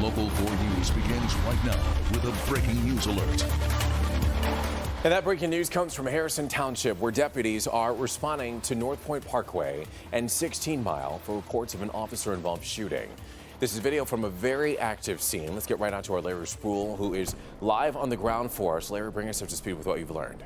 Local 4 News begins right now with a breaking news alert. And that breaking news comes from Harrison Township, where deputies are responding to North Point Parkway and 16 Mile for reports of an officer-involved shooting. This is video from a very active scene. Let's get right on to our Larry Sproul, who is live on the ground for us. Larry, bring us up to speed with what you've learned.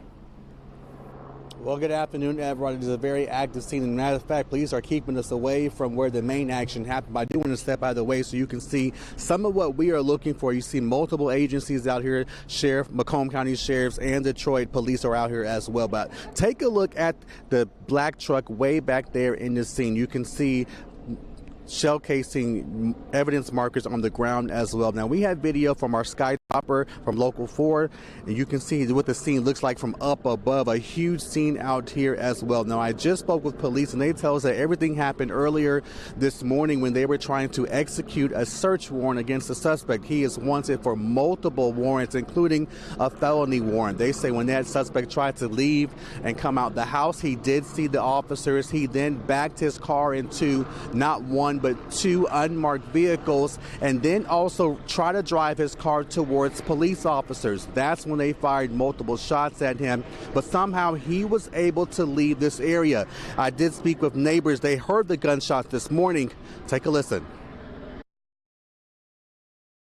Well, good afternoon, everyone. It is a very active scene. As a matter of fact, police are keeping us away from where the main action happened. I do want to step out of the way so you can see some of what we are looking for. You see multiple agencies out here. Sheriff, Macomb County Sheriffs, and Detroit Police are out here as well. But take a look at the black truck way back there in this scene. You can see shell casing evidence markers on the ground as well. Now, we have video from our sky chopper from Local 4, and you can see what the scene looks like from up above. A huge scene out here as well. Now, I just spoke with police, and they tell us that everything happened earlier this morning when they were trying to execute a search warrant against the suspect. He is wanted for multiple warrants, including a felony warrant. They say when that suspect tried to leave and come out the house, he did see the officers. He then backed his car into not one but two unmarked vehicles, and then also try to drive his car towards police officers. That's when they fired multiple shots at him, but somehow he was able to leave this area. I did speak with neighbors. They heard the gunshots this morning. Take a listen.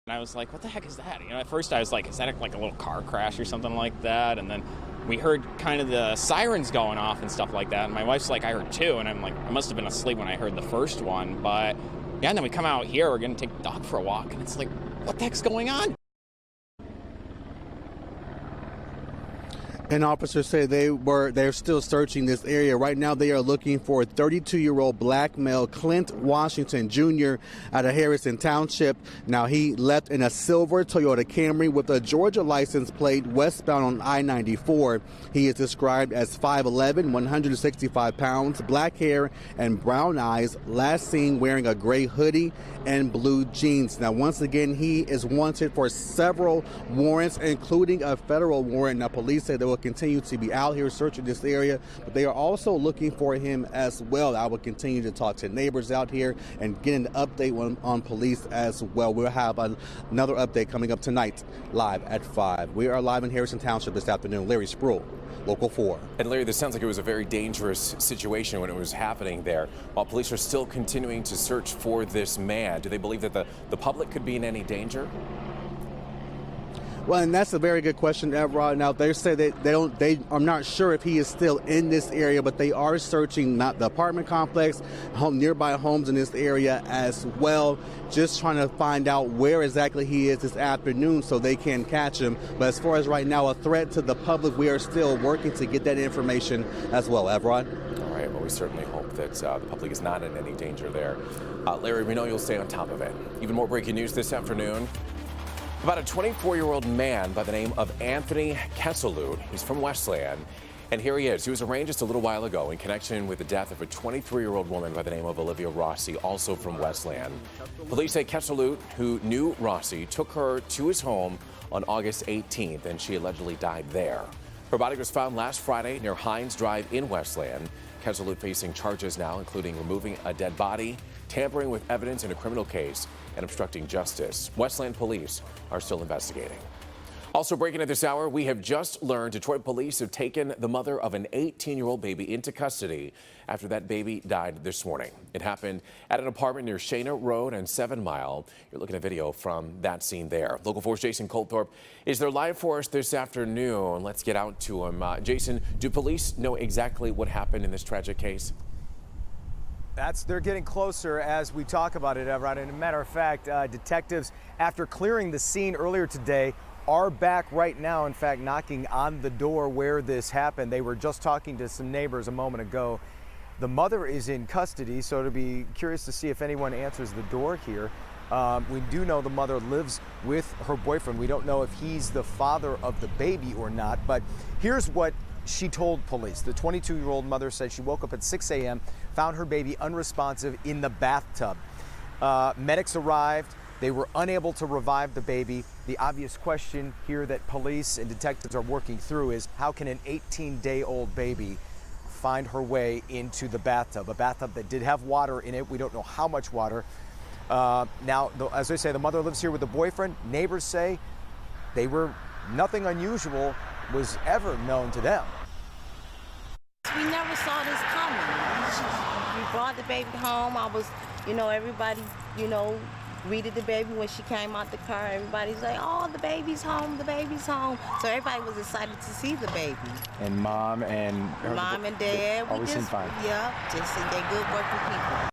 And I was like, what the heck is that? At first I was like, is that like a little car crash or something like that? And then we heard kind of the sirens going off and stuff like that. And my wife's like, I heard two. And I'm like, I must have been asleep when I heard the first one. But yeah, and then we come out here, we're going to take the dog for a walk. And it's like, what the heck's going on? And officers say they're still searching this area. Right now they are looking for 32-year-old black male Clint Washington Jr. out of Harrison Township. Now, he left in a silver Toyota Camry with a Georgia license plate westbound on I-94. He is described as 5'11", 165 pounds, black hair and brown eyes, last seen wearing a gray hoodie and blue jeans. Now, once again, he is wanted for several warrants, including a federal warrant. Now, police say they will continue to be out here searching this area, but they are also looking for him as well. I will continue to talk to neighbors out here and get an update on police as well. We'll have another update coming up tonight live at 5. We are live in Harrison Township this afternoon. Larry Sproul, Local 4. And Larry, this sounds like it was a very dangerous situation when it was happening there. While police are still continuing to search for this man, do they believe that the public could be in any danger? Well, and that's a very good question, Evrod. Now, they say that they are not sure if he is still in this area, but they are searching not the apartment complex, nearby homes in this area as well, just trying to find out where exactly he is this afternoon so they can catch him. But as far as right now, a threat to the public, we are still working to get that information as well. Evrod? All right, well, we certainly hope that the public is not in any danger there. Larry, we know you'll stay on top of it. Even more breaking news this afternoon about a 24-year-old man by the name of Anthony Kesselud. He's from Westland, and here he is. He was arraigned just a little while ago in connection with the death of a 23-year-old woman by the name of Olivia Rossi, also from Westland. Police say Kesselud, who knew Rossi, took her to his home on August 18th, and she allegedly died there. Her body was found last Friday near Hines Drive in Westland. Kesselud facing charges now, including removing a dead body, tampering with evidence in a criminal case, and obstructing justice. Westland police are still investigating. Also breaking at this hour, we have just learned Detroit police have taken the mother of an 18-year-old baby into custody after that baby died this morning. It happened at an apartment near Shana Road and 7 Mile. You're looking at video from that scene there. Local 4's Jason Colthorpe is there live for us this afternoon. Let's get out to him. Jason, do police know exactly what happened in this tragic case? They're getting closer as we talk about it, Evrod. And a matter of fact, detectives, after clearing the scene earlier today, are back right now, in fact, knocking on the door where this happened. They were just talking to some neighbors a moment ago. The mother is in custody, so to be curious to see if anyone answers the door here. We do know the mother lives with her boyfriend. We don't know if he's the father of the baby or not, but here's what she told police. The 22-year-old mother said she woke up at 6 a.m., found her baby unresponsive in the bathtub. Medics arrived. They were unable to revive the baby. The obvious question here that police and detectives are working through is how can an 18-day-old baby find her way into the bathtub? A bathtub that did have water in it. We don't know how much water. Now, as I say, the mother lives here with the boyfriend. Neighbors say nothing unusual was ever known to them. We never saw this coming. We brought the baby home. Everybody, greeted the baby when she came out the car. Everybody's like, oh, the baby's home, the baby's home. So everybody was excited to see the baby. And mom and dad. Always seem fine. Yeah, just they're good working people.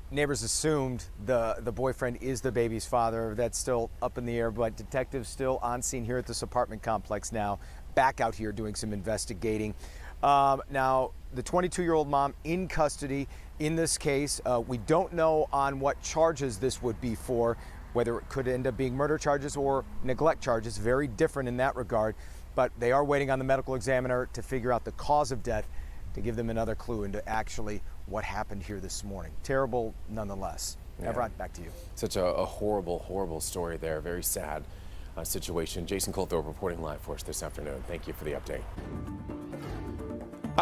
Neighbors assumed the boyfriend is the baby's father. That's still up in the air, but detectives still on scene here at this apartment complex now, back out here doing some investigating. Now, the 22-year-old mom in custody in this case. We don't know on what charges this would be for, whether it could end up being murder charges or neglect charges, very different in that regard. But they are waiting on the medical examiner to figure out the cause of death, to give them another clue into actually what happened here this morning. Terrible nonetheless. Yeah. Everett, back to you. Such a horrible, horrible story there. Very sad situation. Jason Colthorpe reporting live for us this afternoon. Thank you for the update.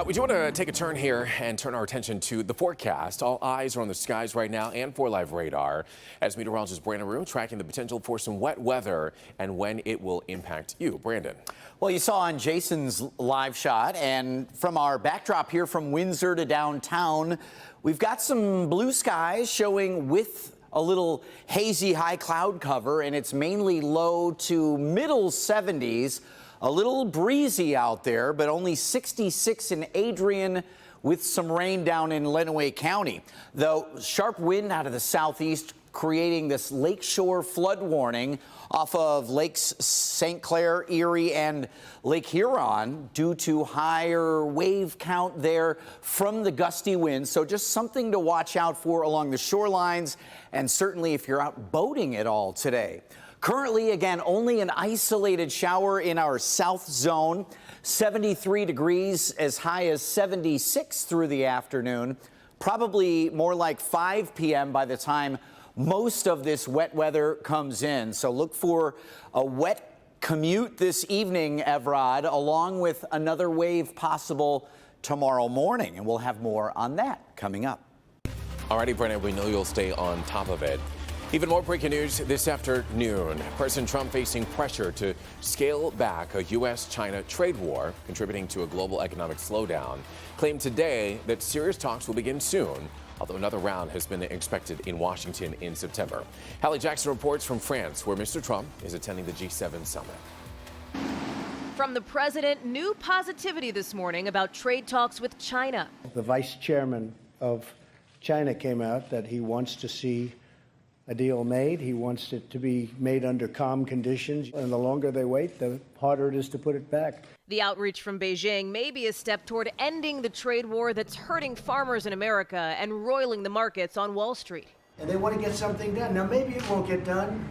We do want to take a turn here and turn our attention to the forecast. All eyes are on the skies right now and for live radar as meteorologist Brandon Rue tracking the potential for some wet weather and when it will impact you. Brandon. Well, you saw on Jason's live shot, and from our backdrop here from Windsor to downtown, we've got some blue skies showing with a little hazy high cloud cover, and it's mainly low to middle 70s. A little breezy out there, but only 66 in Adrian with some rain down in Lenawee County. Though sharp wind out of the southeast creating this lakeshore flood warning off of Lakes St. Clair, Erie, and Lake Huron due to higher wave count there from the gusty winds. So just something to watch out for along the shorelines, and certainly if you're out boating at all today. Currently, again, only an isolated shower in our south zone, 73 degrees, as high as 76 through the afternoon, probably more like 5 p.m. by the time most of this wet weather comes in. So look for a wet commute this evening, Evrod, along with another wave possible tomorrow morning, and we'll have more on that coming up. Alrighty, Brennan, we know you'll stay on top of it. Even more breaking news this afternoon. President Trump facing pressure to scale back a U.S.-China trade war, contributing to a global economic slowdown. Claimed today that serious talks will begin soon, although another round has been expected in Washington in September. Hallie Jackson reports from France, where Mr. Trump is attending the G7 summit. From the president, new positivity this morning about trade talks with China. The vice chairman of China came out that he wants to see a deal made. He wants it to be made under calm conditions. And the longer they wait, the harder it is to put it back. The outreach from Beijing may be a step toward ending the trade war that's hurting farmers in America and roiling the markets on Wall Street. And they want to get something done. Now, maybe it won't get done,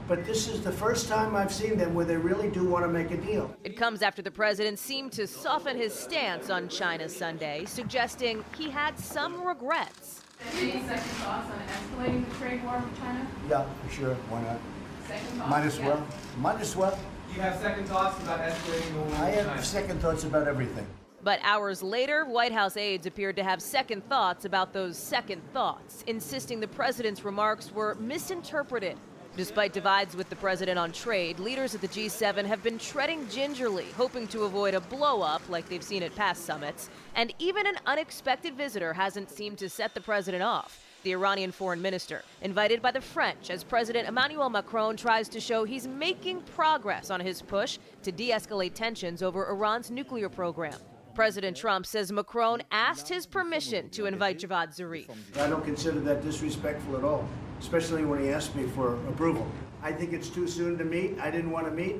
but this is the first time I've seen them where they really do want to make a deal. It comes after the president seemed to soften his stance on China Sunday, suggesting he had some regrets. Any second thoughts on escalating the trade war with China? Yeah, for sure. Why not? Second thoughts? Might as well. Might as well. Do you have second thoughts about escalating the war with I China? have second thoughts about everything. But hours later, White House aides appeared to have second thoughts about those second thoughts, insisting the president's remarks were misinterpreted. Despite divides with the president on trade, leaders at the G7 have been treading gingerly, hoping to avoid a blow-up like they've seen at past summits. And even an unexpected visitor hasn't seemed to set the president off. The Iranian foreign minister, invited by the French as President Emmanuel Macron tries to show he's making progress on his push to de-escalate tensions over Iran's nuclear program. President Trump says Macron asked his permission to invite Javad Zarif. I don't consider that disrespectful at all, especially when he asked me for approval. I think it's too soon to meet. I didn't want to meet.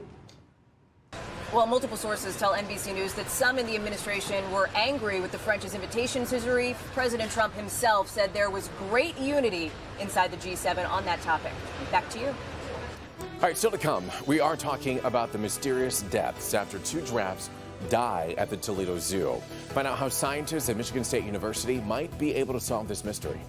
Well, multiple sources tell NBC News that some in the administration were angry with the French's invitation to Zarif. President Trump himself said there was great unity inside the G7 on that topic. Back to you. All right, still to come, we are talking about the mysterious deaths after 2 giraffes die at the Toledo Zoo. Find out how scientists at Michigan State University might be able to solve this mystery.